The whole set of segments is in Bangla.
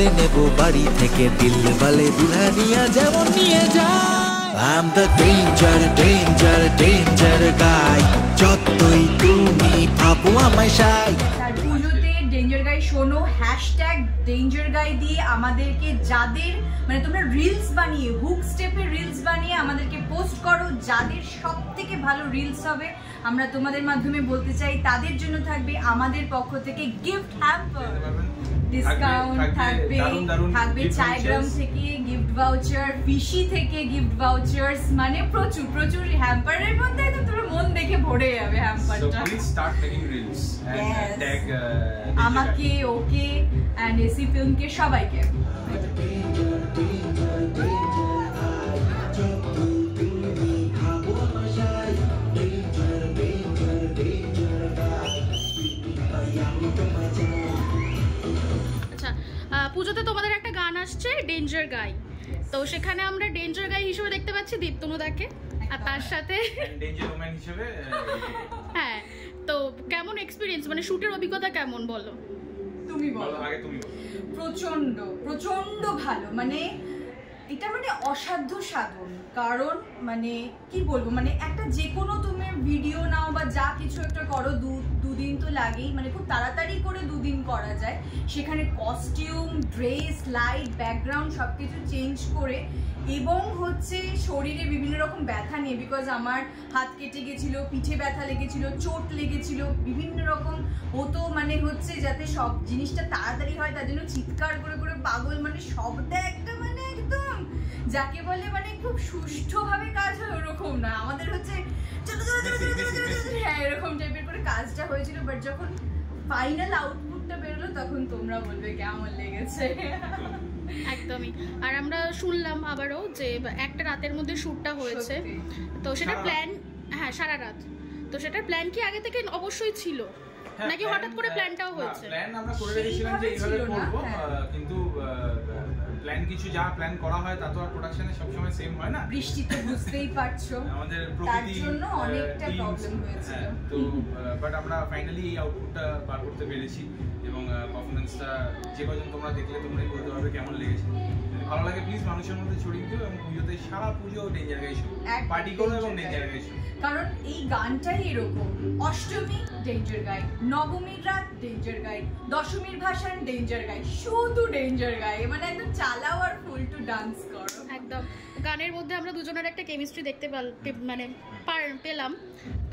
তুলে নেব বাড়ি থেকে দিল বলে দুলহানিয়া যেমন নিয়ে যায় I'm the danger, danger, danger guy যতই তুমি ভাবো আমায় সাই তার পুজোতে ডেঞ্জার গাই শোনো #ডেঞ্জার গাই দিয়ে আমাদেরকে যাদের মানে তোমরা রিলস বানিয়ে হুক স্টেপের রিলস বানিয়ে আমাদেরকে পোস্ট করো যাদের সব থেকে ভালো রিলস হবে আমরা তোমাদের মাধ্যমে বলতে চাই তাদের জন্য থাকবে আমাদের পক্ষ থেকে গিফট হ্যাম্পার ডিসকাউন্ট থাকবে চায়গ্রাম থেকে গিফট ভাউচার পিসি থেকে গিফট ভাউচার্স মানে প্রচুর প্রচুর হ্যাম্পারের মধ্যে তো তোমরা মন দেখে ভরে যাবে হ্যাম্পারটা আমাকে ওকে এন্ড এসি ফিল্মকে সবাইকে পুজোতে তোমাদের একটা গান আসছে ডেঞ্জার গাই তো সেখানে আমরা ডেঞ্জার গাই হিসেবে দেখতে পাচ্ছি দীপ্তনুদাকে আর তার সাথে ডেঞ্জার ওম্যান হিসেবে হ্যাঁ তো কেমন এক্সপেরিয়েন্স মানে শুটের অভিজ্ঞতা কেমন বলো তুমি বলো আগে তুমি বলো প্রচন্ড প্রচন্ড ভালো মানে এটা মানে অসাধ্য সাধন কারণ মানে কি বলবো মানে একটা যে কোনো তুমি ভিডিও নাও বা যা কিছু একটা করো দুদিন তো লাগেই মানে খুব তাড়াতাড়ি করে দুদিন করা যায় সেখানে কস্টিউম ড্রেস লাইট ব্যাকগ্রাউন্ড সব কিছু চেঞ্জ করে এবং হচ্ছে শরীরে বিভিন্ন রকম ব্যথা নিয়ে বিকজ আমার হাত কেটে গেছিলো পিঠে ব্যথা লেগেছিলো চোট লেগেছিলো বিভিন্ন রকম হতো মানে হচ্ছে যাতে সব জিনিসটা তাড়াতাড়ি হয় তার জন্য চিৎকার করে করে পাগল মানে সবটা একটা মানে একদম যাকে বলে মানে খুব সুষ্ঠুভাবে কাজ হয় ওরকম না আমাদের হচ্ছে হ্যাঁ এরকম টাইপের করে কাজটা হয়েছিল বাট যখন ফাইনাল আউটপুটটা বেরোলো তখন তোমরা বলবে কেমন লেগেছে একদমই আর আমরা শুনলাম আবারও যে একটা রাতের মধ্যে শ্যুটটা হয়েছে তো সেটা প্ল্যান হ্যাঁ সারা রাত তো সেটার প্ল্যান কি আগে থেকে অবশ্যই ছিল নাকি হঠাৎ করে প্ল্যানটাও হয়েছে প্ল্যান আমরা করে রেখেছিলাম যে এইভাবে করব কিন্তু প্ল্যান কিছু যা প্ল্যান করা হয় তা তো আর প্রোডাকশনে সব সময় সেম হয় না বৃষ্টি তো বুঝতেই পারছো আমাদের তার জন্য অনেকটা প্রবলেম হয়েছিল তো বাট আমরা ফাইনালি এই আউটপুটটা বার করতে পেরেছি এবং পারফরম্যান্সটা যে কজন তোমরা দেখলে তোমরাই বলতে পারবে কেমন লেগেছে ভালো লাগে প্লিজ মানুষের মধ্যে ছড়িয়ে দিও এবং পুজোতে সারা পুজো ডেঞ্জার গাই শো পার্টি করো এবং ডেঞ্জার গাই শো কারণ এই গানটাই এরকম অষ্টমী ডেঞ্জার গাই নবমীর রাত ডেঞ্জার গাই দশমীর ভাসান ডেঞ্জার গাই শুধু ডেঞ্জার গাই মানে একদম চালাও আর ফুল টু ডান্স করো একদম গানের মধ্যে আমরা দুজনের একটা কেমিস্ট্রি দেখতে মানে পেলাম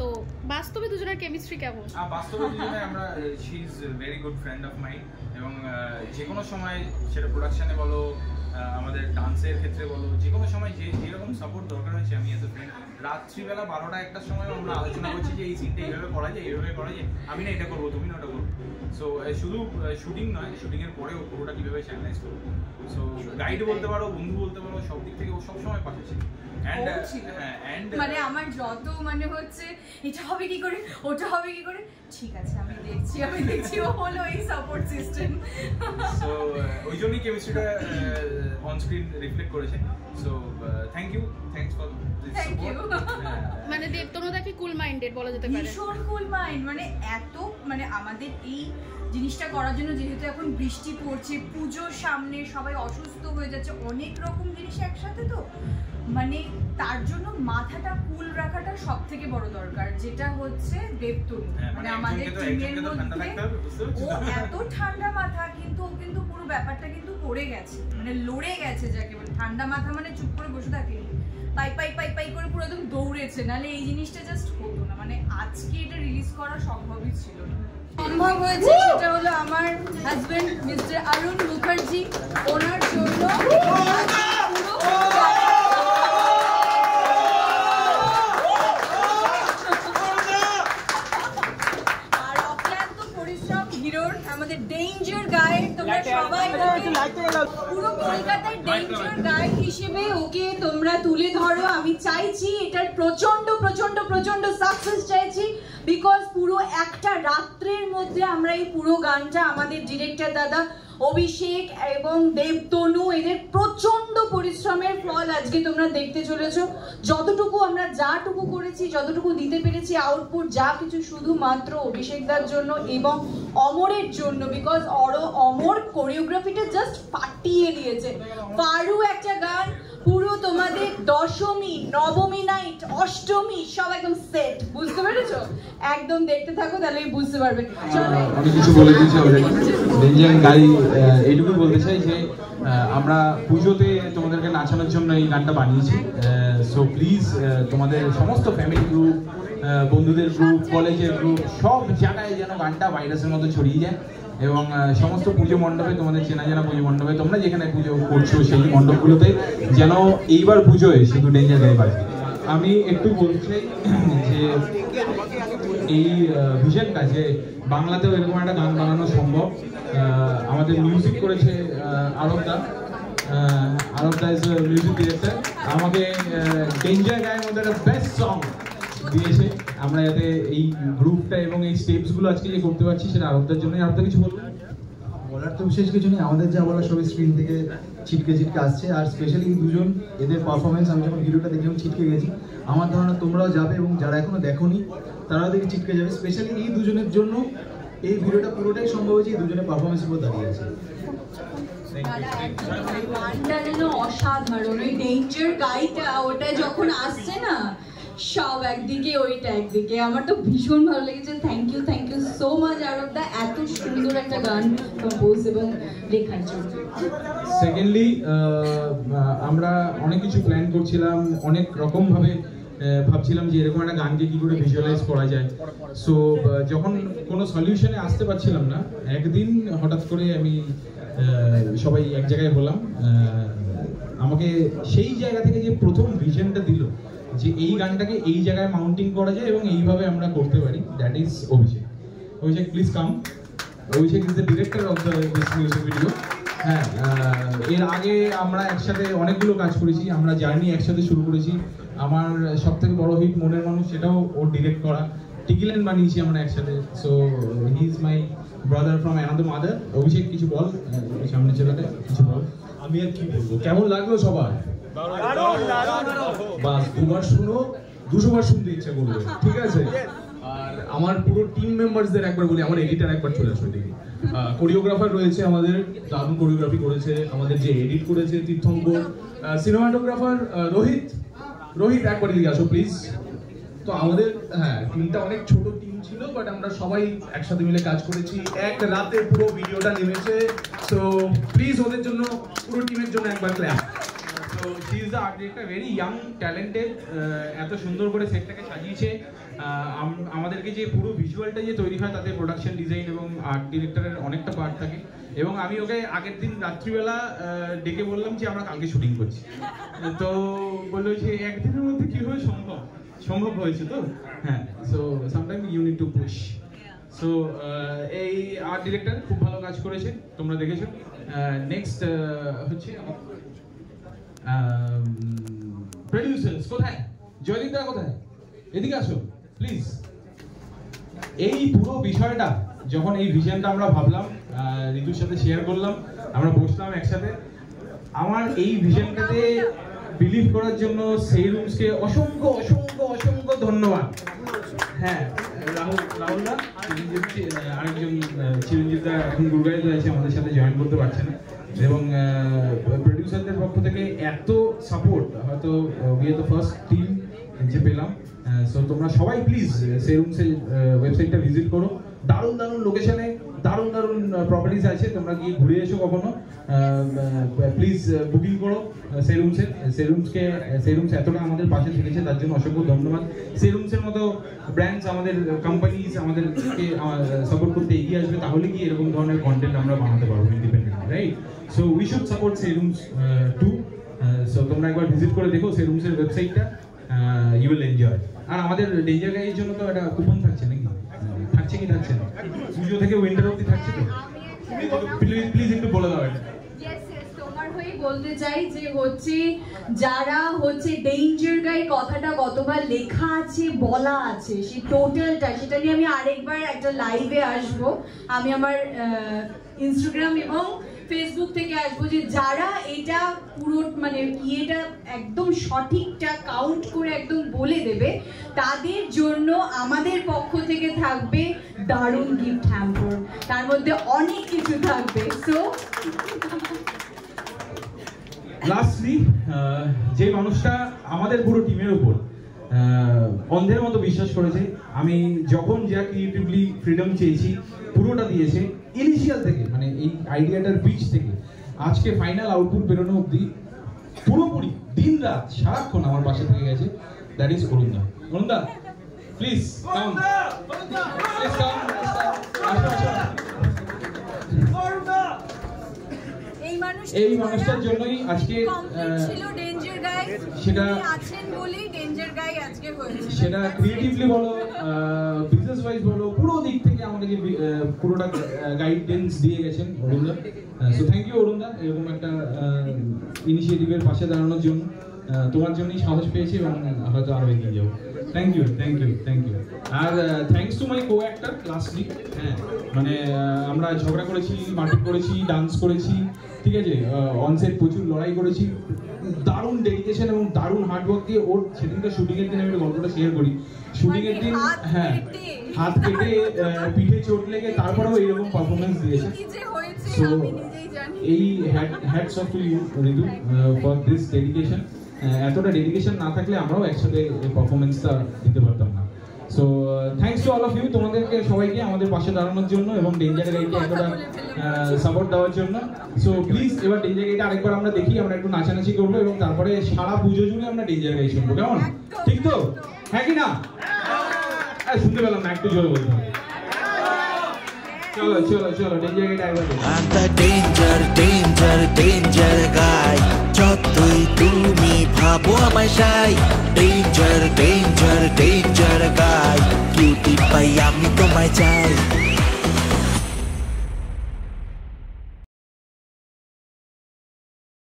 তো বাস্তবে দুজনের কেমিস্ট্রি কেমন বাস্তবে দুজনে আমরা she is very good friend of mine এবং যে কোনো সময় সেটা প্রোডাকশনে বলো আমাদের ডান্সের ক্ষেত্রে বলো যে কোনো সময় যেরকম সাপোর্ট দরকার হয়েছে আমি এত ফ্রেন্ড রাত্রিবেলা 12টা 1টার সময় আমরা আলোচনা করছি যে এই সিনটা এইভাবে করা যায় এইভাবে করা যায় আমি না এটা করবো তুমি না ওটা করবো সো শুধু শুটিং নয় শুটিংয়ের পরেও পুরোটা কীভাবে চ্যানেলাইজ করবো সো গাইড বলতে পারো বন্ধু বলতে পারো সব দিক থেকে ও সবসময় পাশে ছিল মানে আমার যত মানে হচ্ছে এটা হবে কি করে ওটা হবে কি করে ঠিক আছে আমি দেখছি ও হলো এই সাপোর্ট সিস্টেম সো ওই জন্যই কেমিস্ট্রিটা অন স্ক্রিন রিফ্লেক্ট করেছে so thanks for this support মানে দেবতনুদা কি কুল মাইন্ডেড বলা যেতে পারে ভীষণ কুল মাইন্ড মানে এত মানে আমাদের এই জিনিসটা করার জন্য যেহেতু এখন বৃষ্টি পড়ছে পুজোর সামনে সবাই অসুস্থ হয়ে যাচ্ছে অনেক রকম জিনিস একসাথে তো মানে তার জন্য মাথাটা কুল রাখাটা সব থেকে বড় দরকার যেটা হচ্ছে দেবতনু মানে আমাদের টিমের মধ্যে ও এত ঠান্ডা মাথা কিন্তু ও কিন্তু পুরো ব্যাপারটা কিন্তু করে গেছে মানে লড়ে গেছে যাকে বলে ঠান্ডা মাথা মানে চুপ করে বসে থাকেনি পাই করে পুরো একদম দৌড়েছে নাহলে এই জিনিসটা জাস্ট হতো না মানে আজকে এটা রিলিজ করা সম্ভবই ছিল না সম্ভব হয়েছে সেটা হলো আমার হাজবেন্ড মিস্টার অরুণ মুখার্জি ওনার জন্য আর অক্লান্ত পরিশ্রম হিরোর আমাদের ডেঞ্জার গাই তোমরা সবাই পুরো কলকাতার ডেঞ্জার গাই হিসেবে ওকে তোমরা তুলে ধরো আমি চাইছি এটার প্রচন্ড প্রচন্ড প্রচন্ড সাকসেস চাইছি বিকজ পুরো একটা রাত্রের মধ্যে আমরা এই পুরো গানটা আমাদের ডিরেক্টর দাদা অভিষেক এবং দেবতনু, এদের প্রচন্ড পরিশ্রমের ফল আজকে তোমরা দেখতে চলেছো। যতটুকু আমরা যাটুকু করেছি, যতটুকু দিতে পেরেছি আউটপুট, যা কিছু শুধুমাত্র অভিষেকদার জন্য এবং অমরের জন্য, বিকজ অমর কোরিওগ্রাফিটা জাস্ট ফাটিয়ে দিয়েছে। পারু একটা গান পুরো তোমাদের দশমী, নবমী নাইট, অষ্টমী সব একদম সেট, বুঝতে পেরেছো? একদম দেখতে থাকো তাহলেই বুঝতে পারবে। আমি কিছু বলে দিয়েছি অলরেডি। ডেঞ্জার গাই এইটুকু বলতে চাই যে আমরা পুজোতে তোমাদেরকে নাচানোর জন্য এই গানটা বানিয়েছি। সো প্লিজ তোমাদের সমস্ত ফ্যামিলি গ্রুপ, বন্ধুদের গ্রুপ, কলেজের গ্রুপ, সব জায়গায় যেন গানটা ভাইরাসের মতো ছড়িয়ে যায় এবং সমস্ত পুজো মণ্ডপে, তোমাদের চেনা জানা পুজো মণ্ডপে, তোমরা যেখানে পুজো করছো সেই মণ্ডপগুলোতে যেন এইবার পুজোয় শুধু ডেঞ্জার গাই বাজবে। আমি একটু বলছি যে এই ভিশন কাজে বাংলাতেও এরকম একটা গান বানানো সম্ভব। আমাদের মিউজিক করেছে আরবদা ইজ মিউজিক ডিরেক্টর। আমাকে ডেঞ্জার গায়ের মধ্যে একটা বেস্ট সং দিয়েছে। আমরা যাতে এই গ্রুপটা এবং এই স্টেপসগুলো আজকে যে করতে পারছি সেটা আরবদার জন্য। আরবদা কিছু বলবেন? বলার তো বিশেষ কিছু নেই, আমাদের যা বলা সবই স্ক্রিন থেকে ছিটকে ছিটকে আসছে। আর স্পেশালি দুজন, এদের পারফরমেন্স আমি যখন ভিডিওটা দেখে ছিটকে গেছি। আমার ধারণা তোমরাও যাবে এবং যারা এখনো দেখোনি তারাও দেখে ছিটকে যাবে। স্পেশালি এই দুজনের জন্য এই ভিডিওটা পুরোটাই সম্ভব হয়েছে এই দুজনের পারফরমেন্সের উপর দাঁড়িয়ে আছে। অসাধারণ। ওই ডেঞ্জার গাইটা ওটা যখন আসছে না, সব একদিকে ওইটা একদিকে, আমার তো ভীষণ ভালো লেগেছে। থ্যাংক ইউ সো মাচ আরবদা, এত সুন্দর একটা গান কম্পোজ এবং লেখার জন্য। সেকেন্ডলি আমরা অনেক কিছু প্ল্যান করছিলাম, অনেক রকম ভাবে ভাবছিলাম যে এরকম একটা গানকে কি করে ভিজুয়ালাইজ করা যায়। সো যখন কোনো সলিউশনে আসতে পারছিলাম না, একদিন হঠাৎ করে আমি সবাই এক জায়গায় হলাম। আমাকে সেই জায়গা থেকে যে প্রথম ভিশনটা দিল যে এই গানটাকে এই জায়গায় মাউন্টিং করা যায় এবং এইভাবে আমরা করতে পারি, that is Abhishek. Abhishek please come. Abhishek is the director of this music video. হ্যাঁ, এর আগে আমরা একসাথে অনেকগুলো কাজ করেছি, আমরা জার্নি একসাথে শুরু করেছি। আমার সব থেকে বড় হিট মনের মানুষ, সেটাও ওর ডিরেক্ট করা। টিকিল্যান্ড বানিয়েছি আমরা একসাথে। So he is my brother from another mother. Abhishek কিছু বল, সামনে ছেলেটা কিছু বল। আমি আর কি বলবো, কেমন লাগলো সবার? বাস দুবার শুনো, 200 বার শুনতে ইচ্ছা করবে, ঠিক আছে? আর আমার পুরো টিম মেম্বারসদের একবার বলি, আমার এডিটার একবার চলে আসো এদিকে। কোরিওগ্রাফার রয়েছে আমাদের, দারুণ কোরিওগ্রাফি করেছে। আমাদের যে এডিট করেছে তীর্থঙ্কর, সিনেমাটোগ্রাফার রোহিত একবার এদিকে আসো প্লিজ। তো আমাদের টিমটা অনেক ছোট টিম ছিল, বাট আমরা সবাই একসাথে মিলে কাজ করেছি। এক রাতে পুরো ভিডিওটা নেমেছে। তো প্লিজ ওদের জন্য, পুরো টিমের জন্য একবার clap. So she is the art director, very young, talented. এত সুন্দর করে সেটটাকে সাজিয়েছে। আমাদেরকে যে পুরো ভিজুয়ালটা যে তৈরি হয় তাতে প্রোডাকশন ডিজাইন এবং আর্ট ডিরেক্টরের অনেকটা পার্ট থাকে। এবং আমি ওকে আগের দিন রাত্রিবেলা ডেকে বললাম যে আমরা কালকে শুটিং করছি। তো বললো যে একদিনের মধ্যে কীভাবে সম্ভব হয়েছে তো। হ্যাঁ, so sometime you need to push. So এই আর্ট ডিরেক্টর খুব ভালো কাজ করেছে, তোমরা দেখেছো। নেক্সট হচ্ছে প্রডিউসার্স। কোথায় জয়দীপদা, কোথায়? এদিকে আসো প্লিজ। এই পুরো বিষয়টা যখন এই ভিশনটা আমরা ভাবলাম, ঋতুর সাথে শেয়ার করলাম, আমরা বসলাম একসাথে। আমার এই ভিশনটাতে বিলিভ করার জন্য সেই রুমসকে অসংখ্য অসংখ্য অসংখ্য ধন্যবাদ। হ্যাঁ, রাহুলদা, আরেকজন চিরঞ্জিতদা এখন গুরগাঁওতে আছে, আমাদের সাথে জয়েন করতে পারছে না। এবং প্রডিউসারদের পক্ষ থেকে এত সাপোর্ট, হয়তো we are the first team যে পেলাম। সো তোমরা সবাই প্লিজ সেই রুমসের ওয়েবসাইটটা ভিজিট করো। দারুণ দারুণ লোকেশনে দারুণ দারুণ প্রপার্টিজ আছে, তোমরা গিয়ে ঘুরে এসো কখনো। প্লিজ বুকিং করো সেই রুমস এতটা আমাদের পাশে থেকেছে, তার জন্য অসংখ্য ধন্যবাদ। সেই রুমসের মতো ব্র্যান্ডস, আমাদের কোম্পানিজ আমাদেরকে সাপোর্ট করতে এগিয়ে আসবে, তাহলে কি এরকম ধরনের কন্টেন্ট আমরা বানাতে পারবো independently, right? So we should support সেই রুমস টু। সো তোমরা একবার ভিজিট করে দেখো সেই রুমসের ওয়েবসাইটটা, ইউ উইল এনজয়। আর আমাদের ডেঞ্জার গাইয়ের জন্য তো একটা কুপন থাকছে নাকি? থাকছে কি থাকছে না? পুজো থেকে উইন্টার অবধি থাকছে তো? প্লিজ একটু বলে দাও এটা। তোমার হয়ে বলতে চাই যে হচ্ছে যারা হচ্ছে ডেঞ্জার গাই কথাটা কতবার লেখা আছে, বলা আছে, সেই টোটালটা, সেটা নিয়ে আমি আরেকবার একটা লাইভে আসবো। আমি আমার ইনস্টাগ্রাম এবং ফেসবুক থেকে আসবো, যে যারা এটা পুরো মানে ইয়েটা একদম সঠিকটা কাউন্ট করে একদম বলে দেবে, তাদের জন্য আমাদের পক্ষ থেকে থাকবে দারুণ গিফট হ্যাম্পার, তার মধ্যে অনেক কিছু থাকবে। সো লাস্টলি যে মানুষটা আমাদের পুরো টিমের উপর অন্ধের মতো বিশ্বাস করেছে, আমি যখন যা ক্রিয়েটিভলি ফ্রিডম চেয়েছি পুরোটা দিয়েছে ইনিশিয়াল থেকে, মানে এই আইডিয়াটার বীজ থেকে আজকে ফাইনাল আউটপুট বেরোনো অবধি পুরোপুরি দিন রাত সারাক্ষণ আমার পাশে থেকে গেছে, দ্যাট ইজ অরুণদা। অরুণদা প্লিজ কাম, প্লিজ কাম, এই মানুষটার জন্যই আজকে সেটা সেটা ক্রিয়েটিভলি বলো, বিজনেস ওয়াইজ বলো, পুরো দিক থেকে আমাদেরকে পুরোটা গাইডেন্স দিয়ে গেছেন অরুণদা। সো থ্যাংক ইউ অরুণদা, এরকম একটা ইনিশিয়েটিভের পাশে দাঁড়ানোর জন্য। তোমার জন্যই সাহস পেয়েছি এবং হয়তো আরো এগিয়ে যাবো। Thank you, thank you, thank you. আর thanks to my co actor lastly. হ্যাঁ, মানে আমরা ঝগড়া করেছি, মারপিট করেছি, ডান্স করেছি, ঠিক আছে, অনসেট প্রচুর লড়াই করেছি, দারুণ ডেডিকেশন এবং দারুণ হার্ডওয়ার্ক দিয়ে। ওর সেদিনটা শুটিংয়ের দিন আমি গল্পটা শেয়ার করি, শুটিংয়ের দিন হ্যাঁ হাত কেটে পিঠে চোট লেগে তারপরেও এইরকম পারফরমেন্স দিয়েছে। সো এই hats off to you Ritu for this dedication. এতটা ডেডিকেশন না থাকলে আমরাও একসাথে এই পারফরমেন্সটা দিতে পারতাম না। So thanks to all of you, তোমাদেরকে সবাইকে আমাদের পাশে দাঁড়ানোর জন্য এবং ডেঞ্জার গাইডকে এতটা সাপোর্ট দেওয়ার জন্য। সো প্লিজ এবার ডেঞ্জার গাইডটা আরেকবার আমরা দেখি, আমরা একটু নাচানাচি করবো এবং তারপরে সারা পুজো জুড়ে আমরা ডেঞ্জার গাইড শুনবো, কেমন? ঠিক তো? হ্যাঁ কি না? শুনতে পেলাম না, একটু জোরে বলতে হবে। চলো চলো চলো ডেঞ্জার গাইড একবার। I'm the danger, danger, danger guy. যতই তুমি ভাবো আমায় shy, danger, danger, danger guy. Cutie pie আমি তোমায় চাই।